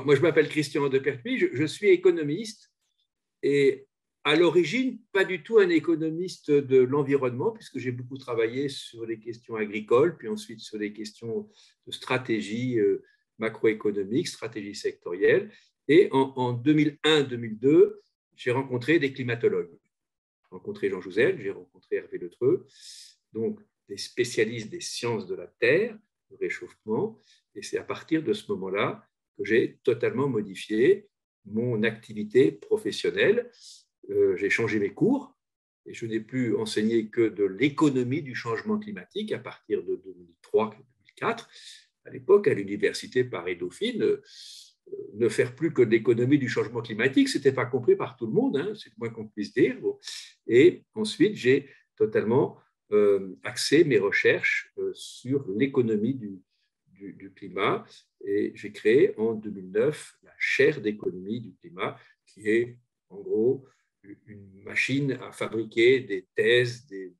moi, je m'appelle Christian de Pertuis, je suis économiste et à l'origine, pas du tout un économiste de l'environnement, puisque j'ai beaucoup travaillé sur les questions agricoles, puis ensuite sur les questions de stratégie macroéconomique, stratégie sectorielle. Et en 2001-2002, j'ai rencontré des climatologues. J'ai rencontré Jean Jouzel, j'ai rencontré Hervé Letreux, donc des spécialistes des sciences de la Terre, du réchauffement. Et c'est à partir de ce moment-là que j'ai totalement modifié mon activité professionnelle. J'ai changé mes cours et je n'ai plus enseigné que de l'économie du changement climatique à partir de 2003-2004. À l'époque, à l'université Paris-Dauphine, ne faire plus que de l'économie du changement climatique, ce n'était pas compris par tout le monde, hein, c'est le moins qu'on puisse dire. Bon. Et ensuite, j'ai totalement axé mes recherches sur l'économie du climat et j'ai créé en 2009 la chaire d'économie du climat qui est en gros une machine à fabriquer des thèses, des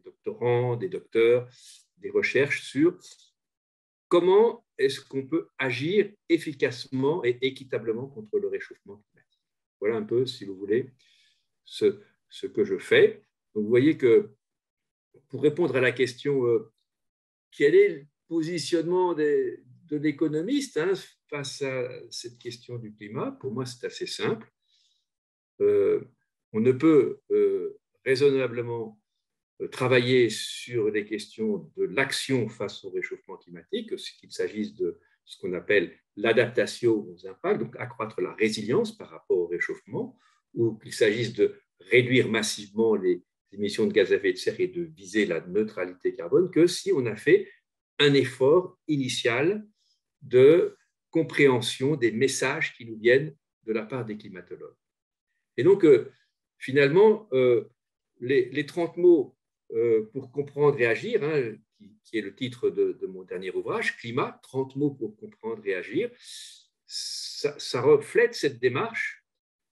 doctorants, des docteurs, des recherches sur comment est-ce qu'on peut agir efficacement et équitablement contre le réchauffement climatique. Voilà un peu, si vous voulez, ce que je fais. Donc, vous voyez que pour répondre à la question quel est le positionnement de l'économiste face à cette question du climat, pour moi, c'est assez simple. On ne peut raisonnablement travailler sur les questions de l'action face au réchauffement climatique, qu'il s'agisse de ce qu'on appelle l'adaptation aux impacts, donc accroître la résilience par rapport au réchauffement, ou qu'il s'agisse de réduire massivement les émissions de gaz à effet de serre et de viser la neutralité carbone, que si on a fait un effort initial de compréhension des messages qui nous viennent de la part des climatologues. Et donc, finalement, les 30 mots pour comprendre et agir, qui est le titre de mon dernier ouvrage, Climat, 30 mots pour comprendre et agir, ça reflète cette démarche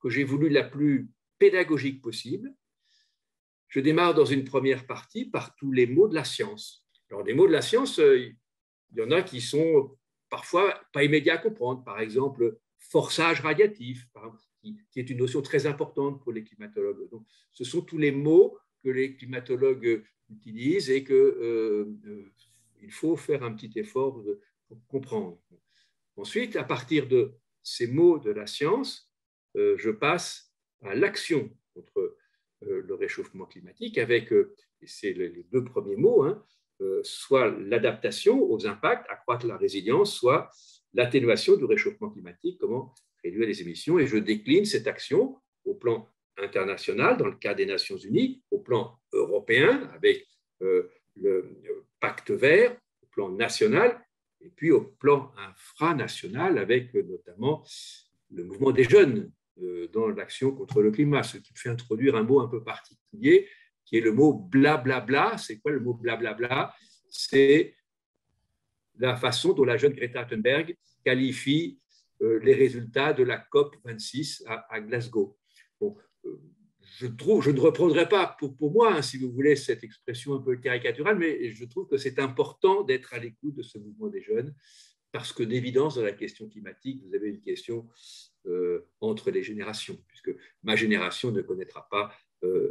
que j'ai voulu la plus pédagogique possible. Je démarre dans une première partie par tous les mots de la science. Alors, les mots de la science, il y en a qui sont parfois pas immédiats à comprendre. Par exemple, forçage radiatif, qui est une notion très importante pour les climatologues. Donc, ce sont tous les mots que les climatologues utilisent et qu'il faut faire un petit effort pour comprendre. Ensuite, à partir de ces mots de la science, je passe à l'action contre le réchauffement climatique avec, et c'est les deux premiers mots, soit l'adaptation aux impacts, accroître la résilience, soit l'atténuation du réchauffement climatique, comment réduire les émissions. Et je décline cette action au plan international, dans le cas des Nations Unies, au plan européen, avec le pacte vert, au plan national, et puis au plan infranational, avec notamment le mouvement des jeunes dans l'action contre le climat, ce qui me fait introduire un mot un peu particulier, qui est le mot blablabla. C'est quoi le mot blablabla? C'est la façon dont la jeune Greta Thunberg qualifie les résultats de la COP26 à Glasgow. Bon, je ne reprendrai pas pour moi, si vous voulez, cette expression un peu caricaturale, mais je trouve que c'est important d'être à l'écoute de ce mouvement des jeunes, parce que d'évidence, dans la question climatique, vous avez une question entre les générations, puisque ma génération ne connaîtra pas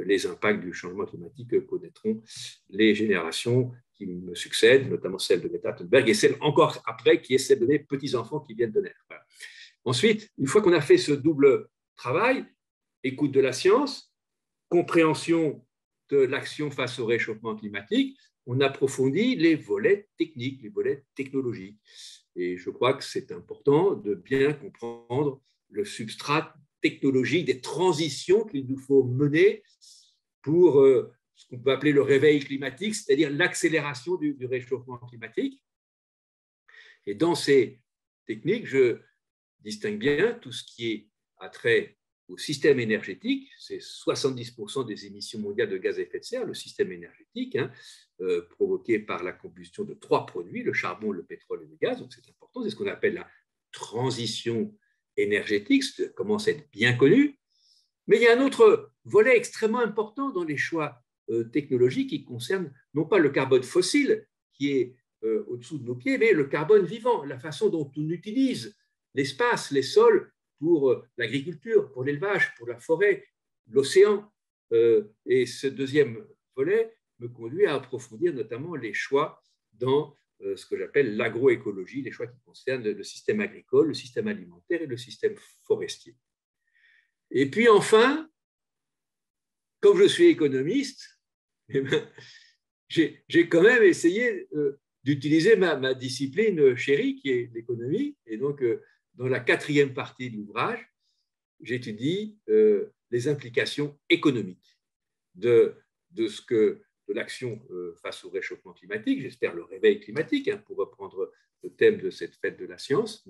les impacts du changement climatique que connaîtront les générations qui me succèdent, notamment celle de Greta Thunberg et celle encore après qui est celle de mes petits-enfants qui viennent de naître. Voilà. Ensuite, une fois qu'on a fait ce double travail, écoute de la science, compréhension de l'action face au réchauffement climatique, on approfondit les volets techniques, les volets technologiques. Et je crois que c'est important de bien comprendre le substrat technologique des transitions qu'il nous faut mener pour ce qu'on peut appeler le réveil climatique, c'est-à-dire l'accélération du réchauffement climatique. Et dans ces techniques, je distingue bien tout ce qui est trait au système énergétique, c'est 70% des émissions mondiales de gaz à effet de serre, le système énergétique, provoqué par la combustion de 3 produits, le charbon, le pétrole et le gaz, donc c'est important, c'est ce qu'on appelle la transition énergétique, ça commence à être bien connu, mais il y a un autre volet extrêmement important dans les choix technologiques qui concerne non pas le carbone fossile qui est au-dessous de nos pieds, mais le carbone vivant, la façon dont on utilise l'espace, les sols pour l'agriculture, pour l'élevage, pour la forêt, l'océan. Et ce deuxième volet me conduit à approfondir notamment les choix dans ce que j'appelle l'agroécologie, les choix qui concernent le système agricole, le système alimentaire et le système forestier. Et puis enfin, comme je suis économiste, eh bien, j'ai quand même essayé d'utiliser ma discipline chérie, qui est l'économie. Et donc, dans la 4e partie de l'ouvrage, j'étudie les implications économiques de l'action face au réchauffement climatique, j'espère le réveil climatique, hein, pour reprendre le thème de cette fête de la science.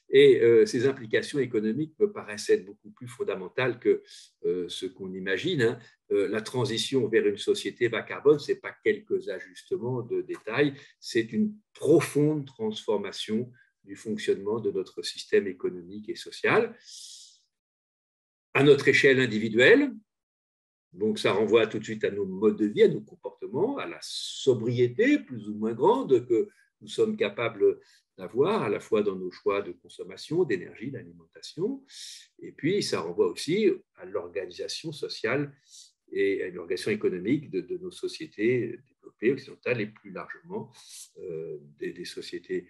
Et ces implications économiques me paraissent être beaucoup plus fondamentales que ce qu'on imagine. Hein. La transition vers une société bas carbone, ce n'est pas quelques ajustements de détails, c'est une profonde transformation du fonctionnement de notre système économique et social à notre échelle individuelle. Donc, ça renvoie tout de suite à nos modes de vie, à nos comportements, à la sobriété plus ou moins grande que nous sommes capables d'avoir, à la fois dans nos choix de consommation, d'énergie, d'alimentation. Et puis, ça renvoie aussi à l'organisation sociale et à l'organisation économique de nos sociétés développées, occidentales et plus largement des sociétés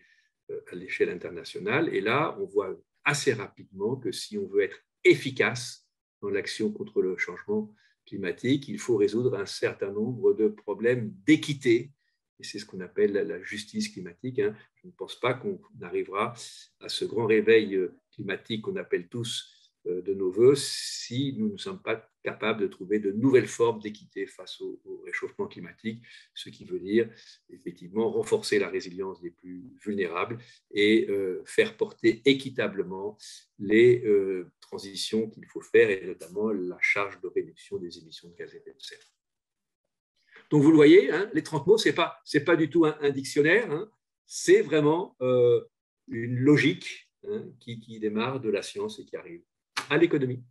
à l'échelle internationale. Et là, on voit assez rapidement que si on veut être efficace dans l'action contre le changement climatique, il faut résoudre un certain nombre de problèmes d'équité, et c'est ce qu'on appelle la justice climatique. Hein. Je ne pense pas qu'on arrivera à ce grand réveil climatique qu'on appelle tous de nos voeux si nous ne sommes pas capables de trouver de nouvelles formes d'équité face au réchauffement climatique, ce qui veut dire effectivement renforcer la résilience des plus vulnérables et faire porter équitablement les transitions qu'il faut faire, et notamment la charge de réduction des émissions de gaz à effet de serre. Donc vous le voyez, hein, les 30 mots, ce n'est pas du tout un dictionnaire, hein, c'est vraiment une logique, hein, qui démarre de la science et qui arrive à l'économie.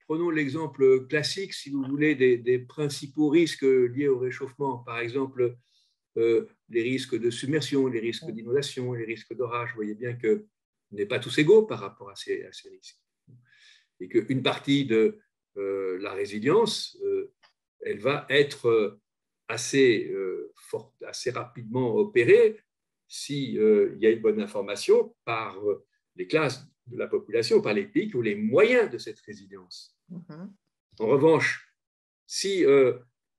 Prenons l'exemple classique, si vous voulez, des principaux risques liés au réchauffement. Par exemple, les risques de submersion, les risques d'inondation, les risques d'orage. Vous voyez bien qu'on n'est pas tous égaux par rapport à ces risques. Et qu'une partie de la résilience, elle va être assez rapidement opérée s'il y a une bonne information par les classes de la population, par les pays qui ont les moyens de cette résilience. En revanche, s'il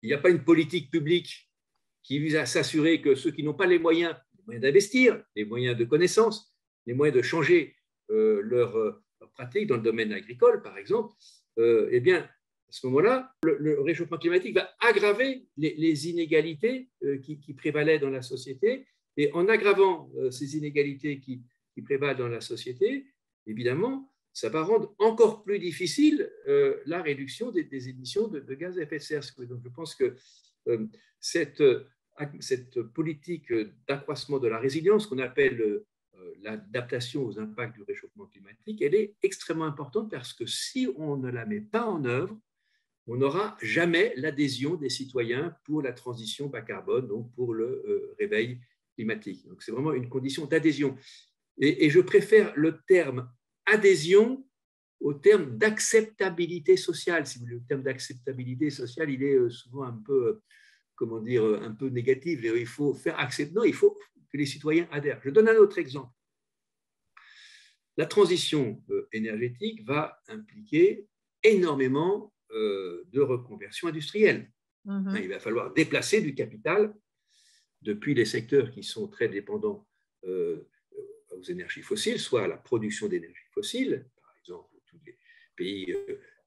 n'y a pas une politique publique qui vise à s'assurer que ceux qui n'ont pas les moyens d'investir, les moyens de connaissance, les moyens de changer leur pratique dans le domaine agricole, par exemple, eh bien, à ce moment-là, le réchauffement climatique va aggraver les inégalités qui prévalaient dans la société. Et en aggravant ces inégalités qui prévalent dans la société, évidemment, ça va rendre encore plus difficile la réduction des émissions de gaz à effet de serre. Donc, je pense que cette politique d'accroissement de la résilience, qu'on appelle l'adaptation aux impacts du réchauffement climatique, elle est extrêmement importante parce que si on ne la met pas en œuvre, on n'aura jamais l'adhésion des citoyens pour la transition bas carbone, donc pour le réveil climatique. Donc, c'est vraiment une condition d'adhésion. Et je préfère le terme adhésion au terme d'acceptabilité sociale. Si vous voulez, le terme d'acceptabilité sociale, il est souvent un peu, comment dire, un peu négatif. Il faut faire accepter. Non, il faut que les citoyens adhèrent. Je donne un autre exemple. La transition énergétique va impliquer énormément de reconversion industrielle. Il va falloir déplacer du capital depuis les secteurs qui sont très dépendants aux énergies fossiles, soit à la production d'énergie fossile, par exemple tous les pays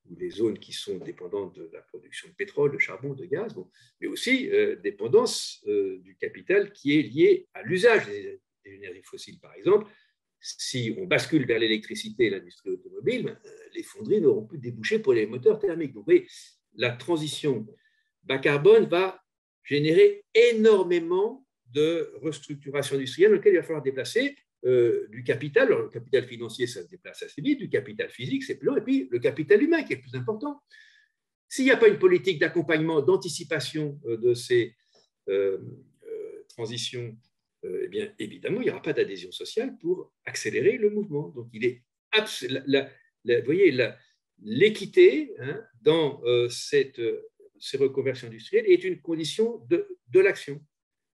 ou les zones qui sont dépendantes de la production de pétrole, de charbon, de gaz, bon, mais aussi dépendance du capital qui est lié à l'usage des énergies fossiles. Par exemple, si on bascule vers l'électricité et l'industrie automobile, les fonderies n'auront plus de débouchés pour les moteurs thermiques. Donc, vous voyez, la transition bas carbone va générer énormément de restructuration industrielle dans laquelle il va falloir déplacer du capital. Alors, le capital financier, ça se déplace assez vite, du capital physique, c'est plus long, et puis le capital humain qui est le plus important. S'il n'y a pas une politique d'accompagnement, d'anticipation de ces transition, eh bien, évidemment, il n'y aura pas d'adhésion sociale pour accélérer le mouvement. Donc, il est vous voyez, l'équité dans ces reconversions industrielles est une condition de l'action.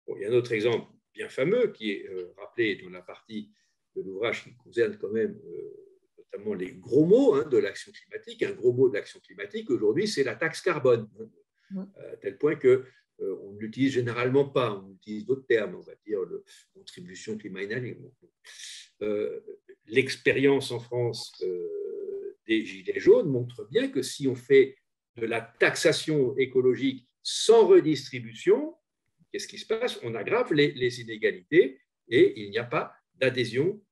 Bon, il y a un autre exemple bien fameux qui est rappelé dans la partie de l'ouvrage qui concerne quand même notamment les gros mots de l'action climatique. Un gros mot de l'action climatique aujourd'hui, c'est la taxe carbone, à tel point que on ne l'utilise généralement pas, on utilise d'autres termes, on va dire contribution climat énergie. L'expérience en France des Gilets jaunes montre bien que si on fait de la taxation écologique sans redistribution, qu'est-ce qui se passe? On aggrave les inégalités et il n'y a pas d'adhésion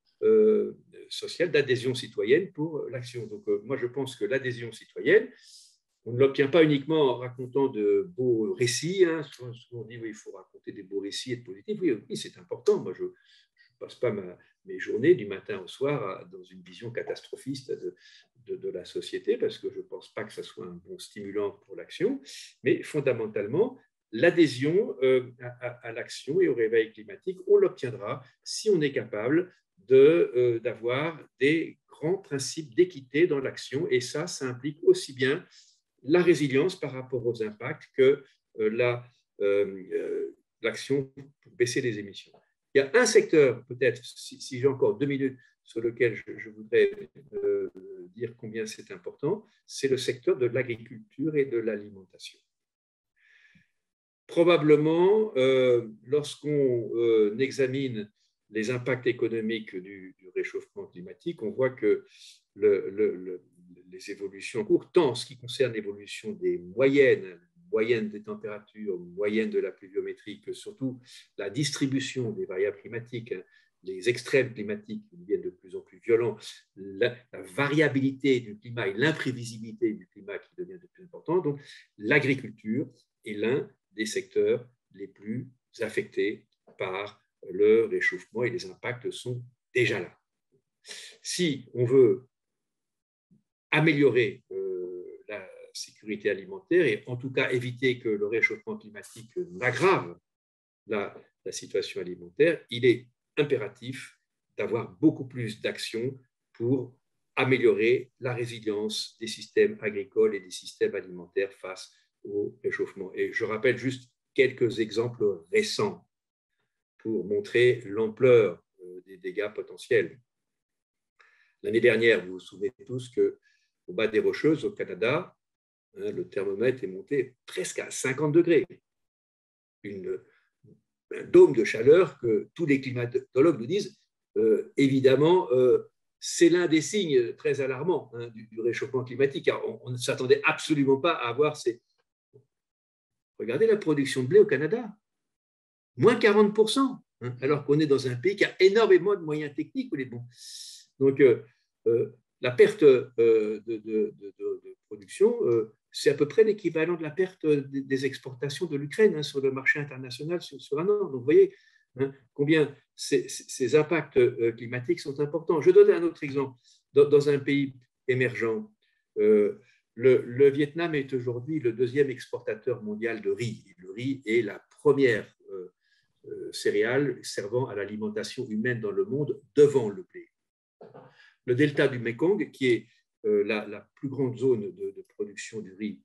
sociale, d'adhésion citoyenne pour l'action. Donc moi je pense que l'adhésion citoyenne, on ne l'obtient pas uniquement en racontant de beaux récits. Souvent on dit oui, il faut raconter des beaux récits, être positif. Oui, c'est important. Moi, je ne passe pas mes journées du matin au soir dans une vision catastrophiste de la société parce que je ne pense pas que ça soit un bon stimulant pour l'action. Mais fondamentalement, l'adhésion à l'action et au réveil climatique, on l'obtiendra si on est capable d'avoir des grands principes d'équité dans l'action. Et ça implique aussi bien la résilience par rapport aux impacts que l'action pour baisser les émissions. Il y a un secteur, peut-être, si j'ai encore 2 minutes, sur lequel je voudrais dire combien c'est important, c'est le secteur de l'agriculture et de l'alimentation. Probablement, lorsqu'on examine les impacts économiques du réchauffement climatique, on voit que les évolutions en cours, tant en ce qui concerne l'évolution des moyennes des températures, moyennes de la pluviométrie, que surtout la distribution des variables climatiques, les extrêmes climatiques qui deviennent de plus en plus violents, la variabilité du climat et l'imprévisibilité du climat qui devient de plus important. Donc, l'agriculture est l'un des secteurs les plus affectés par le réchauffement et les impacts sont déjà là. Si on veut améliorer la sécurité alimentaire et en tout cas éviter que le réchauffement climatique n'aggrave la situation alimentaire, il est impératif d'avoir beaucoup plus d'actions pour améliorer la résilience des systèmes agricoles et des systèmes alimentaires face au réchauffement. Et je rappelle juste quelques exemples récents pour montrer l'ampleur des dégâts potentiels. L'année dernière, vous vous souvenez tous qu'au bas des Rocheuses, au Canada, le thermomètre est monté presque à 50 degrés. Un dôme de chaleur que tous les climatologues nous disent, évidemment, c'est l'un des signes très alarmants du réchauffement climatique. Car on ne s'attendait absolument pas à avoir ces... Regardez la production de blé au Canada, moins 40%, alors qu'on est dans un pays qui a énormément de moyens techniques. Donc, la perte de production, c'est à peu près l'équivalent de la perte des exportations de l'Ukraine sur le marché international sur un an. Donc, vous voyez combien ces impacts climatiques sont importants. Je donne un autre exemple. Dans un pays émergent, le Vietnam est aujourd'hui le deuxième exportateur mondial de riz. Et le riz est la première céréale servant à l'alimentation humaine dans le monde devant le blé. Le delta du Mekong, qui est la plus grande zone de production du riz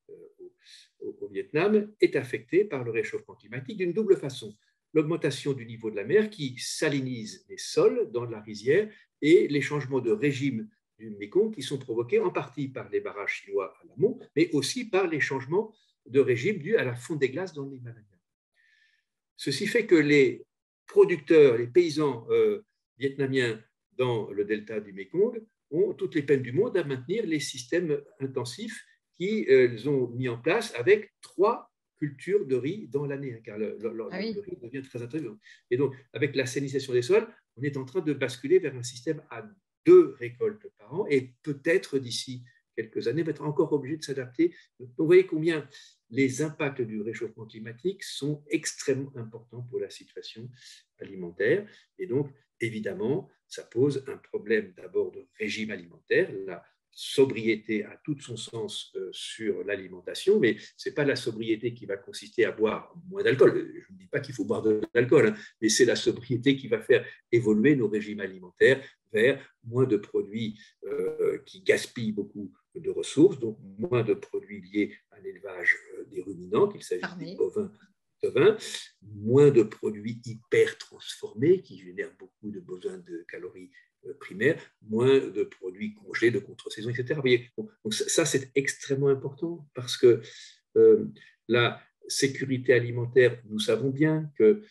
au Vietnam, est affecté par le réchauffement climatique d'une double façon. L'augmentation du niveau de la mer qui salinise les sols dans la rizière et les changements de régime du Mekong qui sont provoqués en partie par les barrages chinois à l'amont, mais aussi par les changements de régime dus à la fonte des glaces dans l'Himalaya. Ceci fait que les producteurs, les paysans vietnamiens dans le delta du Mekong ont toutes les peines du monde à maintenir les systèmes intensifs qu'ils ont mis en place avec 3 cultures de riz dans l'année, car le riz devient très intéressant. Et donc, avec la salinisation des sols, on est en train de basculer vers un système à 2 récoltes par an et peut-être d'ici quelques années, va être encore obligé de s'adapter. Donc, vous voyez combien les impacts du réchauffement climatique sont extrêmement importants pour la situation alimentaire. Et donc, évidemment, ça pose un problème d'abord de régime alimentaire. sobriété a tout son sens sur l'alimentation, mais ce n'est pas la sobriété qui va consister à boire moins d'alcool. Je ne dis pas qu'il faut boire de l'alcool, hein, mais c'est la sobriété qui va faire évoluer nos régimes alimentaires vers moins de produits qui gaspillent beaucoup de ressources, donc moins de produits liés à l'élevage des ruminants, qu'il s'agisse des bovins, moins de produits hyper transformés qui génèrent beaucoup de besoins de calories primaires, moins de produits congelés de contre-saison, etc. Donc ça, c'est extrêmement important parce que la sécurité alimentaire, nous savons bien que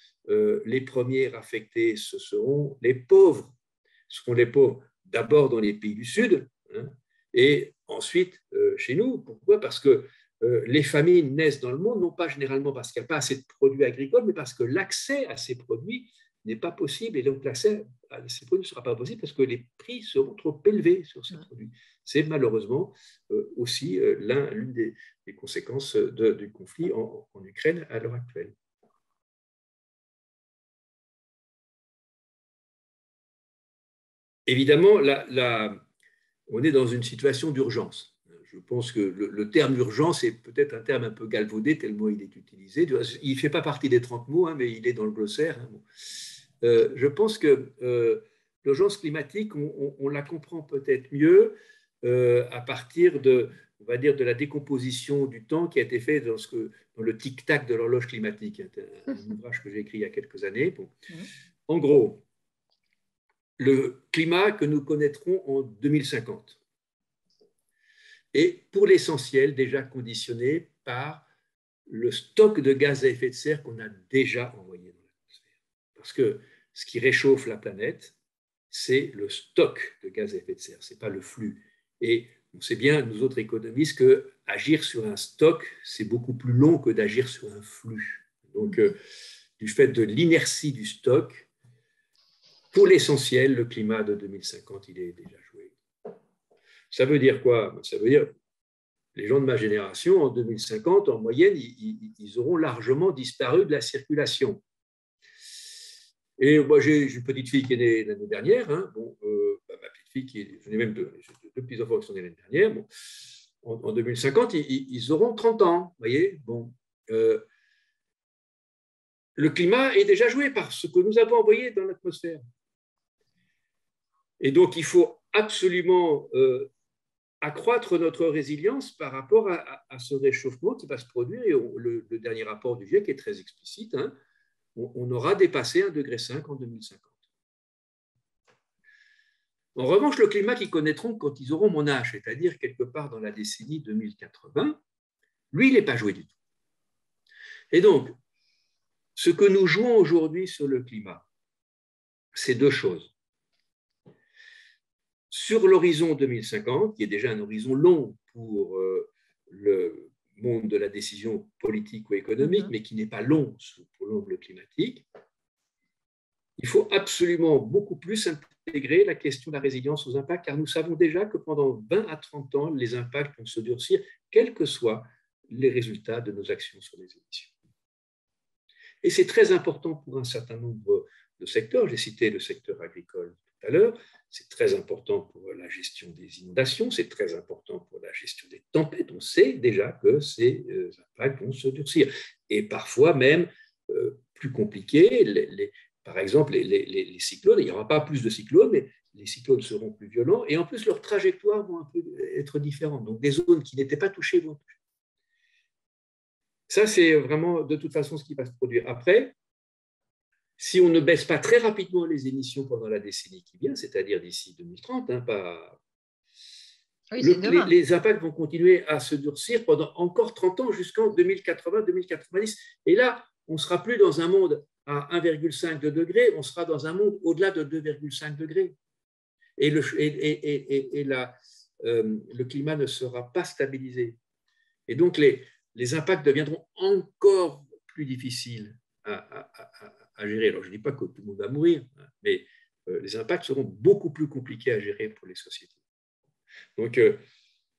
les premiers affectés, ce seront les pauvres. Ce seront les pauvres d'abord dans les pays du Sud, hein, et ensuite chez nous. Pourquoi? Parce que les famines naissent dans le monde, non pas généralement parce qu'il n'y a pas assez de produits agricoles, mais parce que l'accès à ces produits n'est pas possible, et donc l'accès à ces produits ne sera pas possible parce que les prix seront trop élevés sur ces produits. C'est malheureusement aussi l'une des conséquences du conflit en Ukraine à l'heure actuelle. Évidemment, on est dans une situation d'urgence. Je pense que le terme urgence est peut-être un terme un peu galvaudé, tellement il est utilisé. Il ne fait pas partie des 30 mots, hein, mais il est dans le glossaire. Hein. Je pense que l'urgence climatique, on la comprend peut-être mieux à partir on va dire, de la décomposition du temps qui a été fait dans le tic-tac de l'horloge climatique, un ouvrage que j'ai écrit il y a quelques années. Bon. En gros, le climat que nous connaîtrons en 2050 est pour l'essentiel déjà conditionné par le stock de gaz à effet de serre qu'on a déjà envoyé dans l'atmosphère. Parce que ce qui réchauffe la planète, c'est le stock de gaz à effet de serre, ce n'est pas le flux. Et on sait bien, nous autres économistes, qu'agir sur un stock, c'est beaucoup plus long que d'agir sur un flux. Donc, du fait de l'inertie du stock, pour l'essentiel, le climat de 2050, il est déjà joué. Ça veut dire quoi? Ça veut dire les gens de ma génération, en 2050, en moyenne, ils auront largement disparu de la circulation. Et moi, j'ai une petite fille qui est née l'année dernière. Hein. Bon, ma petite fille, j'en ai même deux petits-enfants qui sont nés l'année dernière. Bon, en 2050, ils auront 30 ans. Vous voyez, bon, le climat est déjà joué par ce que nous avons envoyé dans l'atmosphère. Et donc, il faut absolument accroître notre résilience par rapport à ce réchauffement qui va se produire. Et le dernier rapport du GIEC est très explicite. Hein, on aura dépassé 1,5 degré en 2050. En revanche, le climat qu'ils connaîtront quand ils auront mon âge, c'est-à-dire quelque part dans la décennie 2080, lui, il n'est pas joué du tout. Et donc, ce que nous jouons aujourd'hui sur le climat, c'est deux choses. Sur l'horizon 2050, qui est déjà un horizon long pour le monde de la décision politique ou économique, mais qui n'est pas long pour l'angle climatique, il faut absolument beaucoup plus intégrer la question de la résilience aux impacts, car nous savons déjà que pendant 20 à 30 ans, les impacts vont se durcir, quels que soient les résultats de nos actions sur les émissions. Et c'est très important pour un certain nombre de secteurs. J'ai cité le secteur agricole tout à l'heure. C'est très important pour la gestion des inondations, c'est très important pour la gestion des tempêtes. On sait déjà que ces impacts vont se durcir. Et parfois même, plus compliqué, par exemple, les cyclones, il n'y aura pas plus de cyclones, mais les cyclones seront plus violents et en plus, leurs trajectoires vont un peu être différentes. Donc, des zones qui n'étaient pas touchées vont toucher. Ça, c'est vraiment de toute façon ce qui va se produire. Après, si on ne baisse pas très rapidement les émissions pendant la décennie qui vient, c'est-à-dire d'ici 2030, hein, les impacts vont continuer à se durcir pendant encore 30 ans jusqu'en 2080-2090. Et là, on ne sera plus dans un monde à 1,5 degré, on sera dans un monde au-delà de 2,5 degrés. Et le climat ne sera pas stabilisé. Et donc, les impacts deviendront encore plus difficiles à gérer. Alors, je ne dis pas que tout le monde va mourir, mais les impacts seront beaucoup plus compliqués à gérer pour les sociétés. Donc, il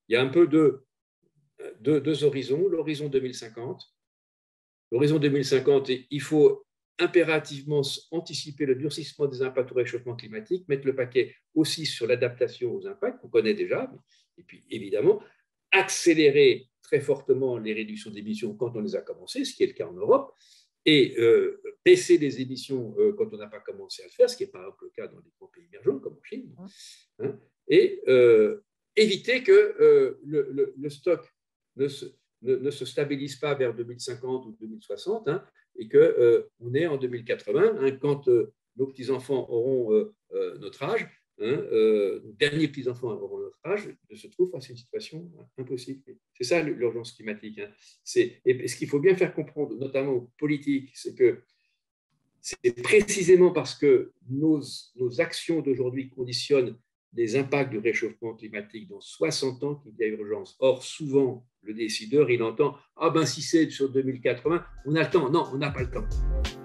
y a un peu deux horizons. L'horizon 2050. L'horizon 2050, il faut impérativement anticiper le durcissement des impacts au réchauffement climatique, mettre le paquet aussi sur l'adaptation aux impacts, qu'on connaît déjà, et puis évidemment, accélérer très fortement les réductions d'émissions quand on les a commencées, ce qui est le cas en Europe, et baisser les émissions quand on n'a pas commencé à le faire, ce qui n'est pas le cas dans les grands pays émergents comme en Chine, hein, et éviter que le stock ne se stabilise pas vers 2050 ou 2060, hein, et qu'on est en 2080, hein, quand nos petits-enfants auront notre âge, hein, nos derniers petits-enfants auront notre âge, de se trouver face à une situation impossible. C'est ça l'urgence climatique. Hein. Et ce qu'il faut bien faire comprendre, notamment aux politiques, c'est que c'est précisément parce que nos actions d'aujourd'hui conditionnent les impacts du réchauffement climatique dans 60 ans qu'il y a urgence. Or, souvent, le décideur, il entend « Ah ben si c'est sur 2080, on a le temps ». Non, on n'a pas le temps.